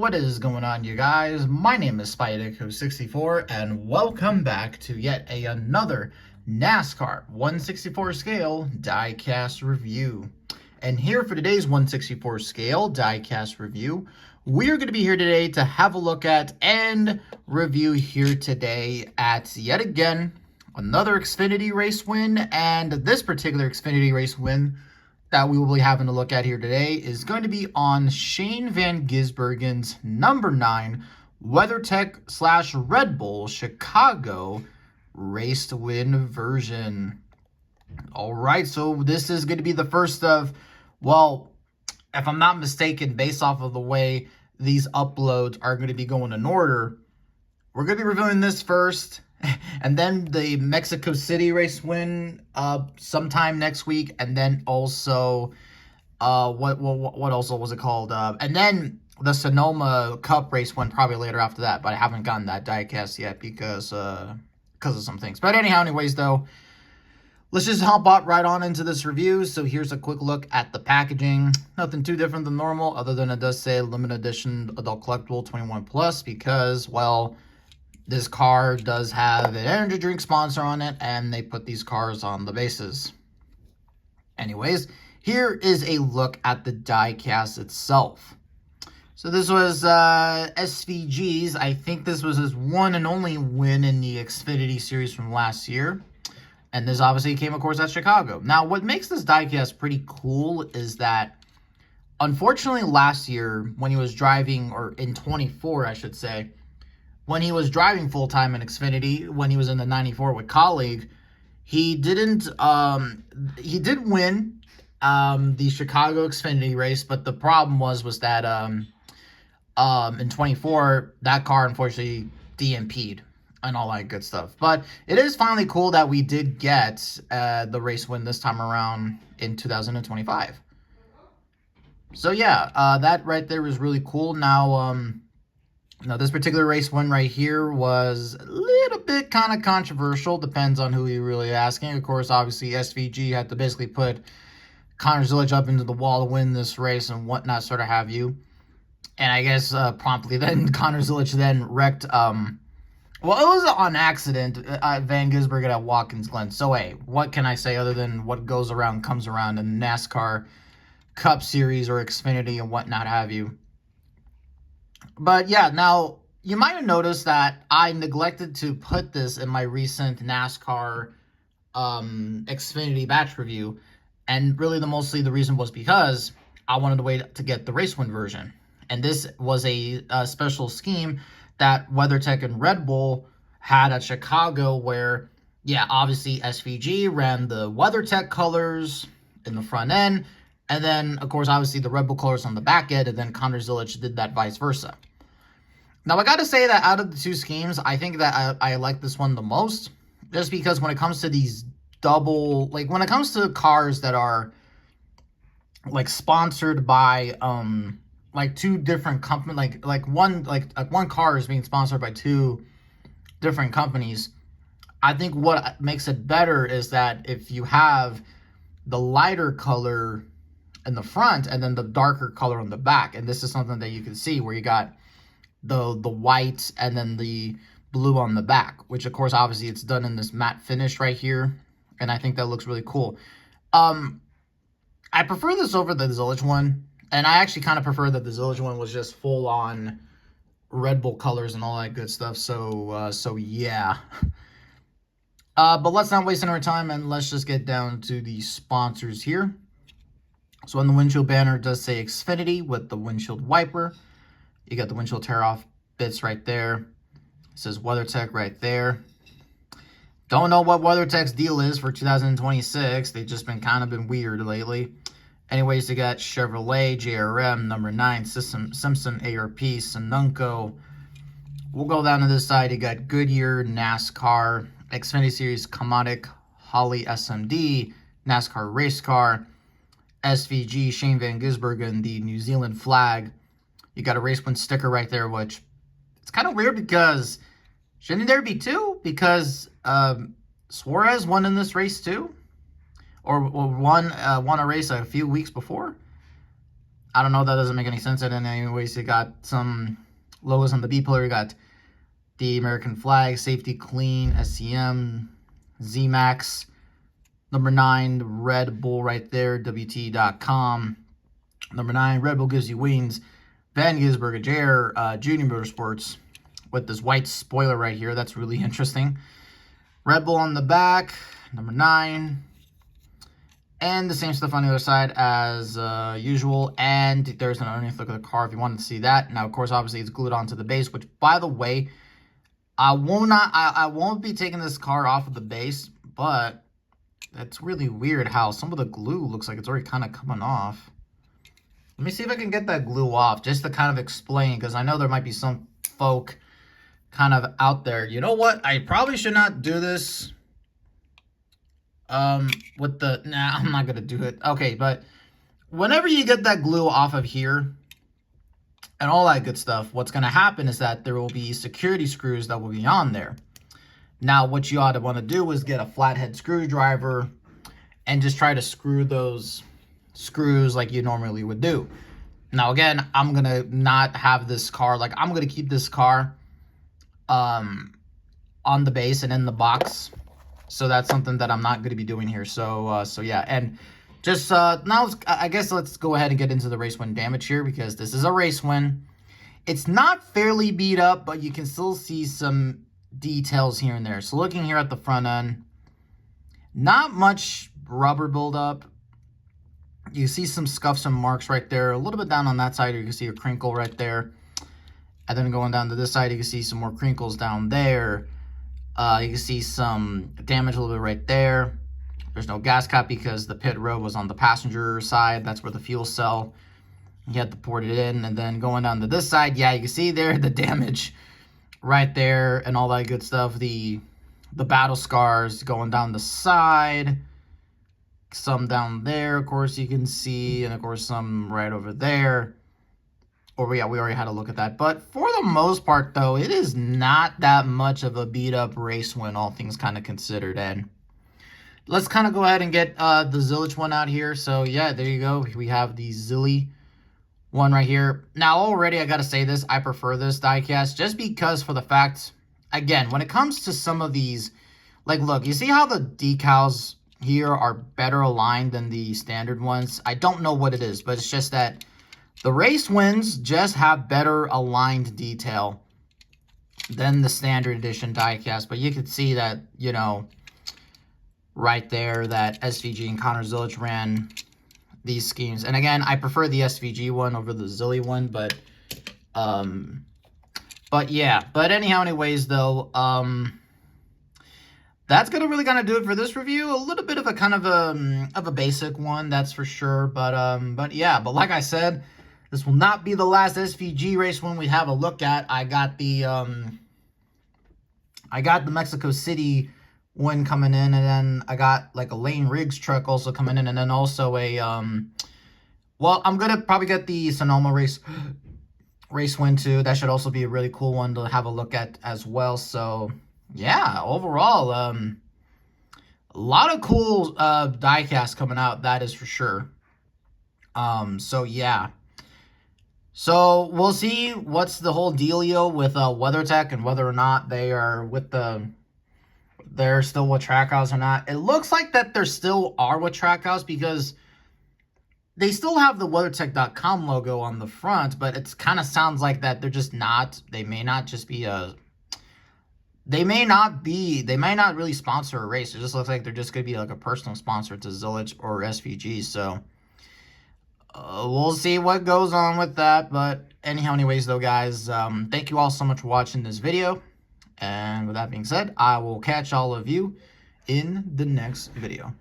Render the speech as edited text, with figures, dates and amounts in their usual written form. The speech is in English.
What is going on, you guys? My name is Spideko64, and welcome back to yet another NASCAR 1/64 scale diecast review. And here for today's 1/64 scale diecast review, we're going to be here today to have a look at and review here today at yet again another Xfinity race win. And this particular Xfinity race win that we will be having to look at here today is going to be on Shane Van Gisbergen's number 9 WeatherTech / Red Bull Chicago race to win version. All right, so this is going to be the first of, well, if I'm not mistaken, based off of the way these uploads are going to be going in order, we're going to be reviewing this first, and then the Mexico City race win sometime next week, and then also what also was it called? And then the Sonoma Cup race win probably later after that, but I haven't gotten that diecast yet because of some things. But anyways though, let's just hop right on into this review. So here's a quick look at the packaging. Nothing too different than normal, other than it does say limited edition adult collectible 21 plus because, well, this car does have an energy drink sponsor on it, and they put these cars on the bases. Anyways, here is a look at the diecast itself. So this was SVG's. I think this was his one and only win in the Xfinity series from last year. And this obviously came, of course, at Chicago. Now, what makes this diecast pretty cool is that, unfortunately, last year, when he was driving, or in 24, I should say, when he was driving full-time in Xfinity, when he was in the 94 with Colleague, he didn't, he did win the Chicago Xfinity race, but the problem was that in 24, that car unfortunately DNP'd and all that good stuff. But it is finally cool that we did get the race win this time around in 2025. So yeah, that right there is really cool. Now, this particular race win right here was a little bit kind of controversial. Depends on who you're really asking. Of course, obviously, SVG had to basically put Connor Zilisch up into the wall to win this race and whatnot, sort of have you. And I guess promptly then Connor Zilisch then wrecked, well, it was on accident, Van Gisbergen at Watkins Glen. So, hey, what can I say other than what goes around comes around in the NASCAR Cup Series or Xfinity and whatnot have you. But yeah, now you might have noticed that I neglected to put this in my recent NASCAR Xfinity batch review, and really mostly the reason was because I wanted to wait to get the race win version. And this was a special scheme that WeatherTech and Red Bull had at Chicago where, yeah, obviously SVG ran the WeatherTech colors in the front end, and then, of course, obviously the Red Bull colors on the back end, and then Connor Zilisch did that vice versa. Now, I got to say that out of the two schemes, I think that I like this one the most, just because when it comes to these double, like when it comes to cars that are like sponsored by like two different companies, like one car is being sponsored by two different companies. I think what makes it better is that if you have the lighter color in the front and then the darker color on the back, and this is something that you can see where you got the white and then the blue on the back, which of course obviously it's done in this matte finish right here, and I think that looks really cool. I prefer this over the Zilisch one, and I actually kind of prefer that the Zilisch one was just full on Red Bull colors and all that good stuff. So yeah. But let's not waste any more time, and let's just get down to the sponsors here. So on the windshield banner, it does say Xfinity with the windshield wiper. You got the windshield tear-off bits right there. It says WeatherTech right there. Don't know what WeatherTech's deal is for 2026. They've just been weird lately. Anyways, you got Chevrolet, JRM, number 9, Simpson, ARP, Sonunco. We'll go down to this side. You got Goodyear, NASCAR, Xfinity Series, Comatic, Holly SMD, NASCAR Race Car, SVG, Shane Van Gisbergen, the New Zealand flag. You got a race win sticker right there, which it's kind of weird because shouldn't there be two? Because Suarez won in this race too, or won a race a few weeks before. I don't know, that doesn't make any sense. And then anyways, you got some logos on the B pillar. You got the American flag, safety clean, SCM, ZMAX, number 9, Red Bull right there, WT.com. Number 9, Red Bull gives you wings. Van Gisbergen, JR Junior Motorsports with this white spoiler right here. That's really interesting. Red Bull on the back, number 9. And the same stuff on the other side as usual. And there's an underneath look of the car if you wanted to see that. Now, of course, obviously, it's glued onto the base, which, by the way, I won't be taking this car off of the base, but it's really weird how some of the glue looks like it's already kind of coming off. Let me see if I can get that glue off just to kind of explain, because I know there might be some folk kind of out there. You know what? I probably should not do this with the... Nah, I'm not going to do it. Okay, but whenever you get that glue off of here and all that good stuff, what's going to happen is that there will be security screws that will be on there. Now, what you ought to want to do is get a flathead screwdriver and just try to screw those screws like you normally would do. Now, again, I'm going to not have this car, like, I'm going to keep this car on the base and in the box. So that's something that I'm not going to be doing here. So yeah, and just now, I guess let's go ahead and get into the race win damage here, because this is a race win. It's not fairly beat up, but you can still see some details here and there. So looking here at the front end, not much rubber buildup. You see some scuffs and marks right there. A little bit down on that side, you can see a crinkle right there. And then going down to this side, you can see some more crinkles down there. You can see some damage a little bit right there. There's no gas cap because the pit road was on the passenger side. That's where the fuel cell, you had to port it in. And then going down to this side, yeah, you can see there the damage right there and all that good stuff. The battle scars going down the side. Some down there, of course, you can see. And, of course, some right over there. Or, yeah, we already had a look at that. But for the most part, though, it is not that much of a beat-up race win, all things kind of considered. And let's kind of go ahead and get the Zillich one out here. So, yeah, there you go. We have the Zilly one right here. Now, already, I got to say this. I prefer this diecast just because for the fact, again, when it comes to some of these, like, look, you see how the decals here are better aligned than the standard ones? I don't know what it is, but it's just that the race wins just have better aligned detail than the standard edition diecast. But you can see that, you know, right there that SVG and Connor Zillich ran these schemes. And again, I prefer the SVG one over the Zilly one, but yeah. But anyhow, anyways, though, that's really gonna do it for this review. A little bit of a kind of a basic one, that's for sure. But yeah, but like I said, this will not be the last SVG race when we have a look at. I got the Mexico City one coming in, and then I got like a Lane Riggs truck also coming in, and then also a well, I'm gonna probably get the Sonoma race win too. That should also be a really cool one to have a look at as well. So yeah, overall, a lot of cool diecast coming out, that is for sure. So yeah. So we'll see what's the whole dealio with WeatherTech and whether or not they are with they're still with Trackhouse or not. It looks like that they still are with Trackhouse because they still have the WeatherTech.com logo on the front, but it kind of sounds like that they're just not. They may not just be they may not really sponsor a race. It just looks like they're just going to be like a personal sponsor to Zillich or SVG. So we'll see what goes on with that. But anyhow, anyways, though, guys, thank you all so much for watching this video. And with that being said, I will catch all of you in the next video.